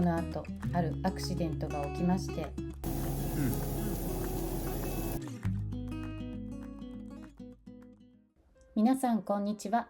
の後あるアクシデントが起きまして、皆さんこんにちは。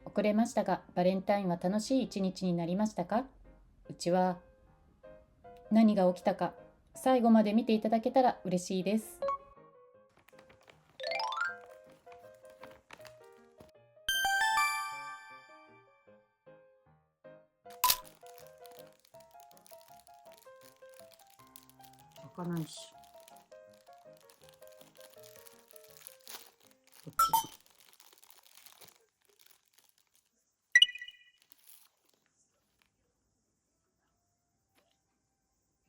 遅れましたがバレンタインは楽しい一日になりましたか？うちは何が起きたか最後まで見ていただけたら嬉しいです。開かないし、こっ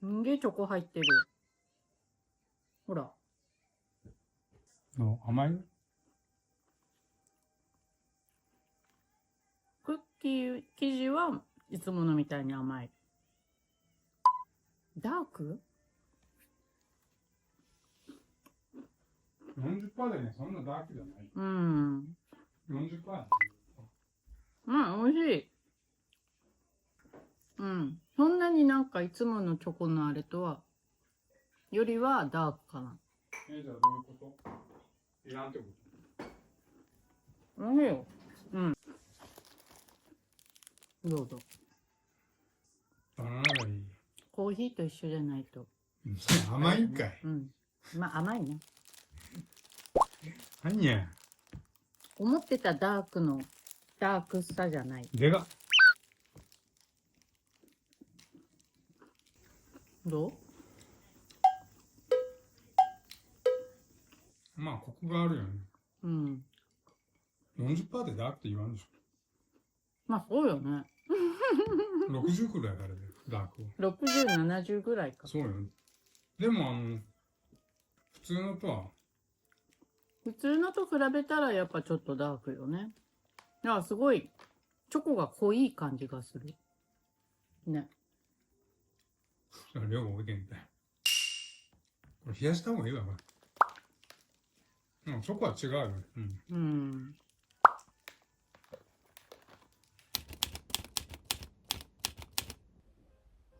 ちんげチョコ入ってる。ほら。甘い？クッキー生地はいつものみたいに甘い。ダーク？ 40% でね、そんなダークじゃない。うん。40%。美味しい。うん。そんなになんかいつものチョコのあれとは、よりはダークかな。じゃあどういうこと？いらんってこと？美味しいよ。うん。どうぞ。バナナがいい。コーヒーと一緒じゃないと。甘いんかい。うん。まあ甘いね。何や。思ってたダークのダークさじゃない。でかっ。どう？まあコクがあるよね。うん。40% でダークって言わんでしまあそうよね。ょ。60くらいからで、ダークは。60、70ぐらいか。そうよ。でも普通のとは。普通のと比べたらやっぱちょっとダークよね。だからすごいチョコが濃い感じがする。ね。量が多いけんみたい。これ冷やした方がいいわ、これ。チョコは違うよ。うん。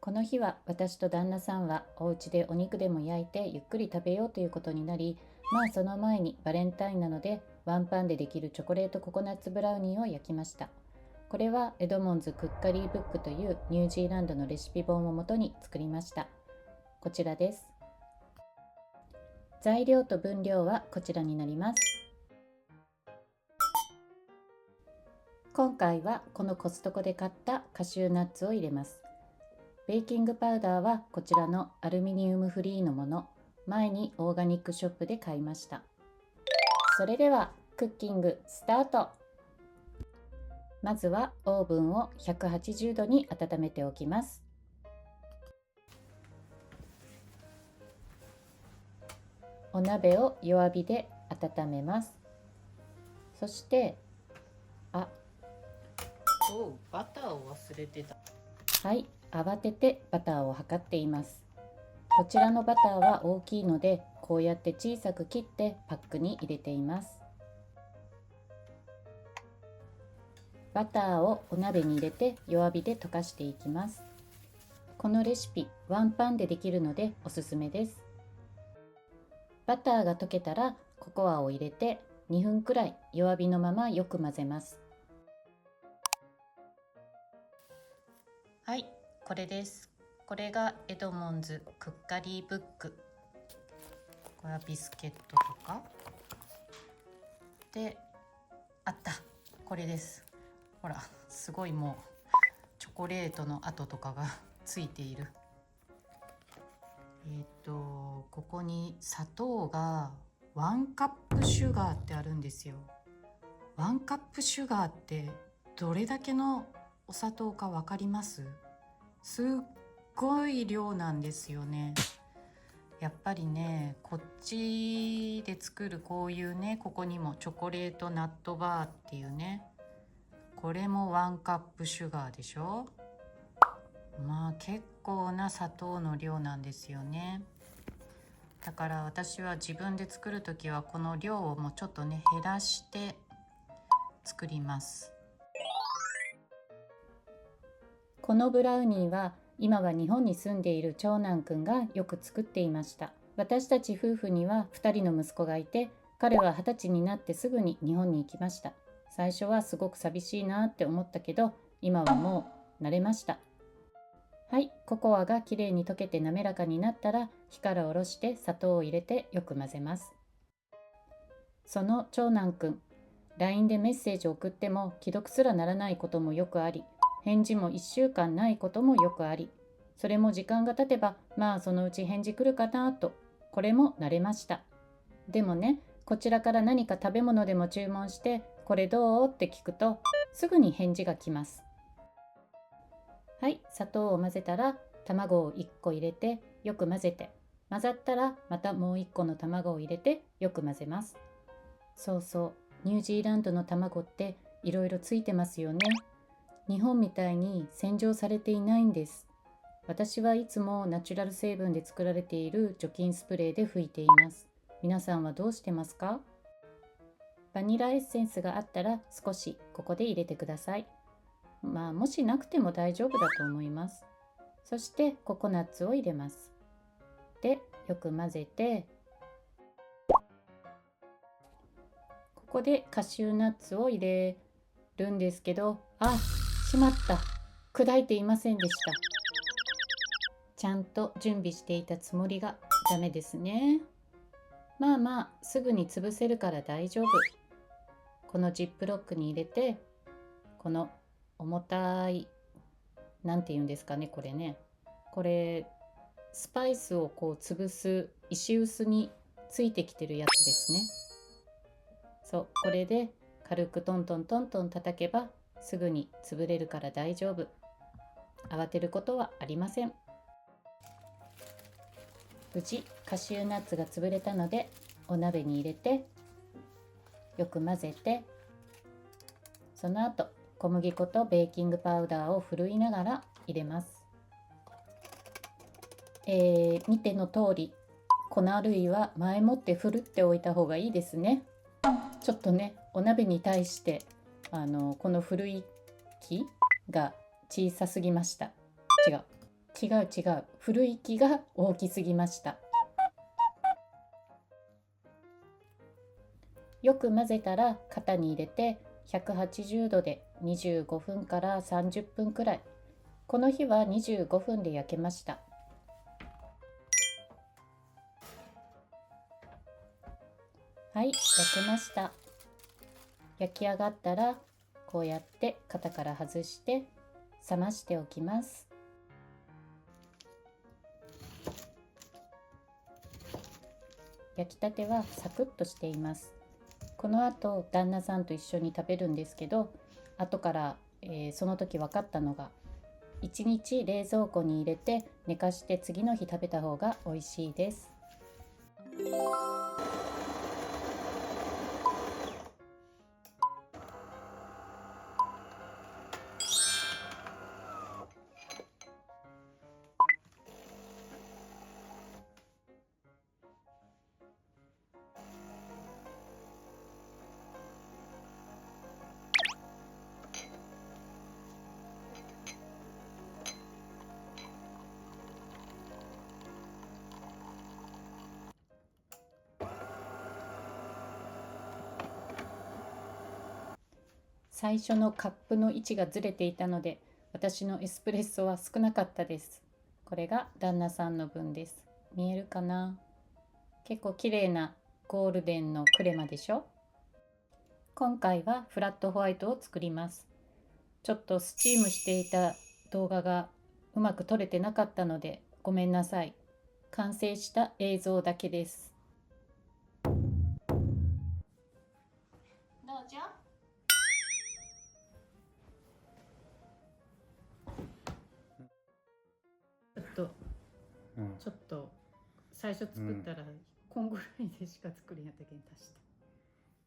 この日は私と旦那さんはお家でお肉でも焼いてゆっくり食べようということになり、その前にバレンタインなのでワンパンでできるチョコレートココナッツブラウニーを焼きました。これはエドモンズクッカリーブックというニュージーランドのレシピ本をもとに作りました。こちらです。材料と分量はこちらになります。今回はこのコストコで買ったカシューナッツを入れます。ベーキングパウダーはこちらのアルミニウムフリーのもの、前にオーガニックショップで買いました。それではクッキングスタート。まずはオーブンを180度に温めておきます。お鍋を弱火で温めます。そしてバターを忘れてた。はい、慌ててバターを測っています。こちらのバターは大きいのでこうやって小さく切ってパックに入れています。バターをお鍋に入れて弱火で溶かしていきます。このレシピワンパンでできるのでおすすめです。バターが溶けたらココアを入れて2分くらい弱火のままよく混ぜます。はい、これです。これがエドモンズクッカリーブック。これはビスケットとかで、あった、これです。ほら、すごいもうチョコレートの跡とかがついている。ここに砂糖が1カップシュガーってあるんですよ。1カップシュガーってどれだけのお砂糖か分かります？すっごい量なんですよね。やっぱりね、こっちで作るこういうね、ここにもチョコレートナットバーっていうね、これも1カップシュガーでしょ。結構な砂糖の量なんですよね。だから私は自分で作るときはこの量をもうちょっとね減らして作ります。このブラウニーは今は日本に住んでいる長男くんがよく作っていました。私たち夫婦には2人の息子がいて、彼は20歳になってすぐに日本に行きました。最初はすごく寂しいなって思ったけど、今はもう慣れました。はい、ココアがきれいに溶けて滑らかになったら、火から下ろして砂糖を入れてよく混ぜます。その長男くん、LINE でメッセージを送っても既読すらならないこともよくあり、返事も1週間ないこともよくあり、それも時間が経てば、まあそのうち返事来るかなと、これも慣れました。でもね、こちらから何か食べ物でも注文して、これどうって聞くと、すぐに返事が来ます。はい、砂糖を混ぜたら、卵を1個入れて、よく混ぜて、混ざったらまたもう1個の卵を入れて、よく混ぜます。そうそう、ニュージーランドの卵っていろいろついてますよね。日本みたいに洗浄されていないんです。私はいつもナチュラル成分で作られている除菌スプレーで拭いています。皆さんはどうしてますか？バニラエッセンスがあったら少しここで入れてください。もしなくても大丈夫だと思います。そしてココナッツを入れます。で、よく混ぜて、ここでカシューナッツを入れるんですけど、しまった。砕いていませんでした。ちゃんと準備していたつもりがダメですね。すぐに潰せるから大丈夫。このジップロックに入れて、この重たい、なんて言うんですかね、これね。これ、スパイスをこう潰す石臼についてきてるやつですね。そう、これで軽くトントントントン叩けばすぐに潰れるから大丈夫。慌てることはありません。無事カシューナッツが潰れたので、お鍋に入れてよく混ぜて、その後小麦粉とベーキングパウダーをふるいながら入れます。見ての通り、粉類は前もってふるっておいた方がいいですね。ちょっとね、お鍋に対してこのふるい器が小さすぎました。違う。ふるい器が大きすぎました。よく混ぜたら型に入れて180度で25分から30分くらい。この日は25分で焼けました。はい、焼けました。焼き上がったらこうやって型から外して冷ましておきます。焼きたてはサクッとしています。この後旦那さんと一緒に食べるんですけど、後から、その時分かったのが、1日冷蔵庫に入れて寝かして次の日食べた方が美味しいです。最初のカップの位置がずれていたので、私のエスプレッソは少なかったです。これが旦那さんの分です。見えるかな？結構綺麗なゴールデンのクレマでしょ？今回はフラットホワイトを作ります。ちょっとスチームしていた動画がうまく撮れてなかったのでごめんなさい。完成した映像だけです。どうじゃ？ちょっと最初作ったら、こんぐらいでしか作れんやったけん足し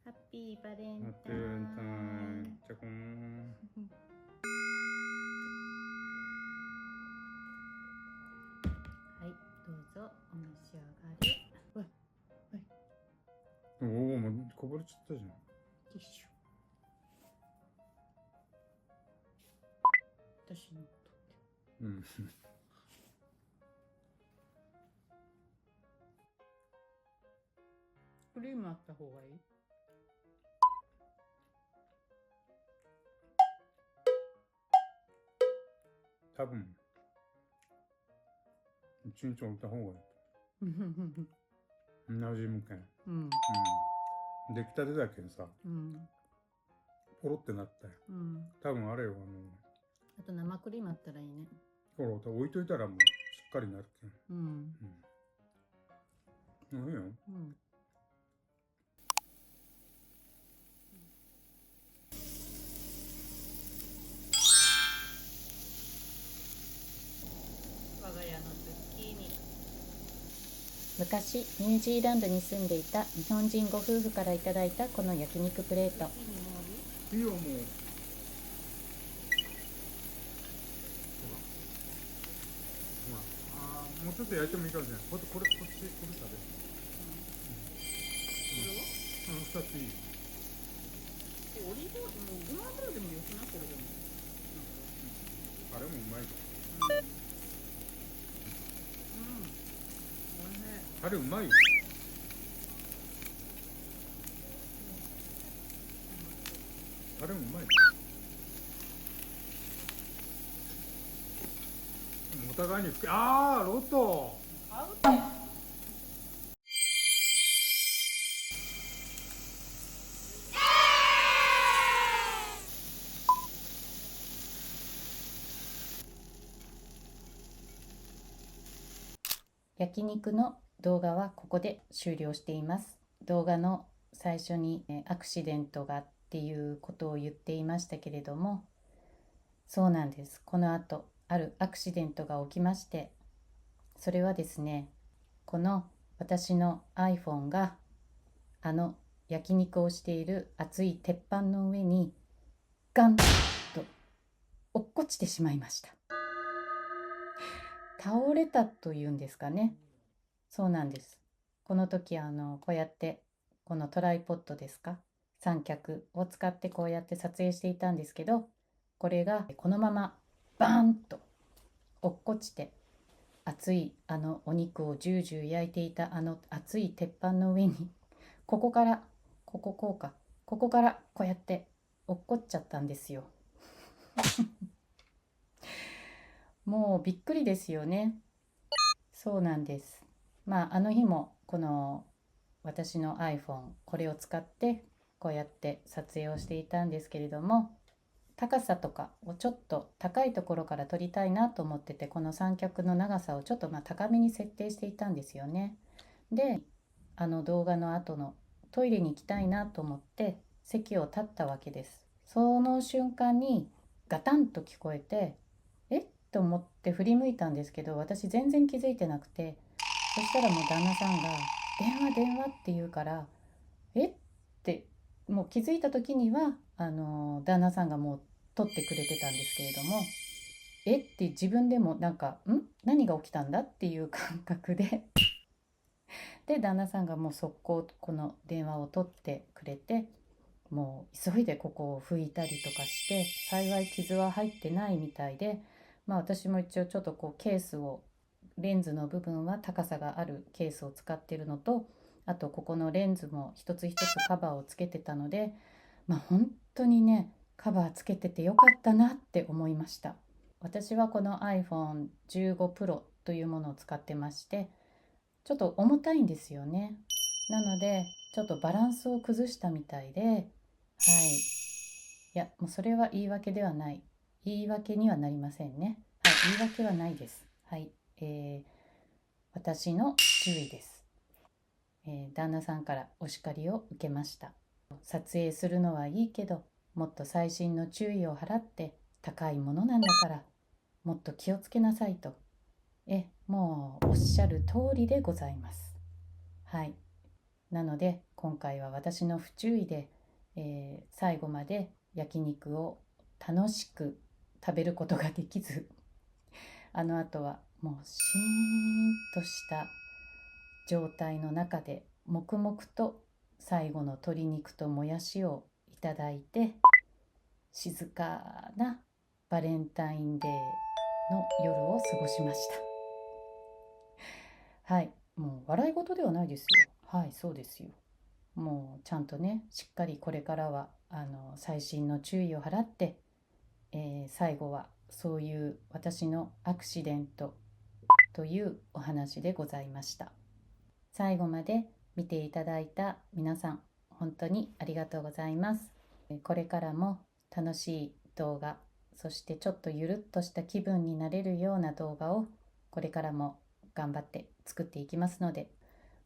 た。ハッピーバレンタイン。じゃこん。はい、どうぞお召し上がり。おお、もうこぼれちゃったじゃん。ティッシュ。私の取って。クリームあった方がいい？多分一日置いた方がいい。馴染むけん。うん。出来たてだけんさ、うん。ポロってなったよ。うん。多分あれよ、あと生クリームあったらいいね。ほら、置いといたらもうしっかりなるけん。うん。いいよ。うん。我が家のズッキーニ。昔ニュージーランドに住んでいた日本人ご夫婦からいただいたこの焼肉プレート。いいよ、もう。ほら、もうちょっと焼いてもいいかもしれない。こっち食べる。2ついい。オリーブオイル、ごま油でもよくなってるでも。あれもうまいぞ。あれうまいよ。あれもうまいよ。お互いにロト焼肉の動画はここで終了しています。動画の最初にアクシデントがっていうことを言っていましたけれども、そうなんです。この後あるアクシデントが起きまして、それはですね、この私の iPhone が焼肉をしている熱い鉄板の上にガンと落っこちてしまいました。倒れたというんですかね。そうなんです。この時こうやってこのトライポッドですか、三脚を使ってこうやって撮影していたんですけど、これがこのままバーンと落っこちて、熱いお肉をジュージュー焼いていた熱い鉄板の上にここからここからこうやって落っこっちゃったんですよ。もうびっくりですよね。そうなんです。あの日もこの私の iPhone これを使ってこうやって撮影をしていたんですけれども、高さとかをちょっと高いところから撮りたいなと思ってて、この三脚の長さをちょっと高めに設定していたんですよね。で、動画の後のトイレに行きたいなと思って席を立ったわけです。その瞬間にガタンと聞こえて、と思って振り向いたんですけど、私全然気づいてなくて、そしたらもう旦那さんが電話って言うから、ってもう気づいた時には旦那さんがもう取ってくれてたんですけれども、って自分でも何が起きたんだっていう感覚でで旦那さんがもう速攻この電話を取ってくれて、もう急いでここを拭いたりとかして、幸い傷は入ってないみたいで、私も一応ちょっとこうケースを、レンズの部分は高さがあるケースを使ってるのと、あとここのレンズも一つ一つカバーをつけてたので、本当にねカバーつけててよかったなって思いました。私はこの iPhone15 Pro というものを使ってまして、ちょっと重たいんですよね。なのでちょっとバランスを崩したみたいで、はい、いやもうそれは言い訳ではない、言い訳にはなりませんね。はい、言い訳はないです。はい、私の注意です。旦那さんからお叱りを受けました。撮影するのはいいけど、もっと細心の注意を払って、高いものなんだからもっと気をつけなさいと。もうおっしゃる通りでございます。はい、なので今回は私の不注意で、最後まで焼肉を楽しく食べることができず、あの後はもうシーンとした状態の中で黙々と最後の鶏肉ともやしをいただいて、静かなバレンタインデーの夜を過ごしました。はい、もう笑い事ではないですよ。はい、そうですよ。もうちゃんとね、しっかりこれからは細心の注意を払って、最後はそういう私のアクシデントというお話でございました。最後まで見ていただいた皆さん、本当にありがとうございます。これからも楽しい動画、そしてちょっとゆるっとした気分になれるような動画をこれからも頑張って作っていきますので、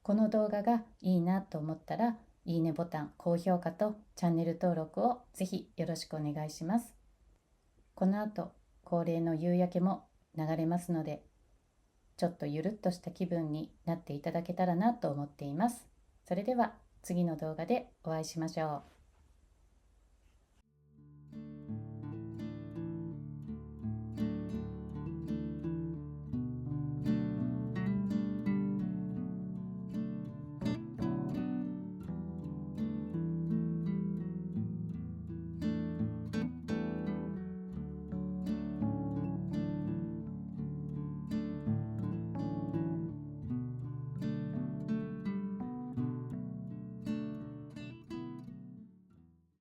この動画がいいなと思ったら、いいねボタン、高評価とチャンネル登録をぜひよろしくお願いします。この後、恒例の夕焼けも流れますので、ちょっとゆるっとした気分になっていただけたらなと思っています。それでは次の動画でお会いしましょう。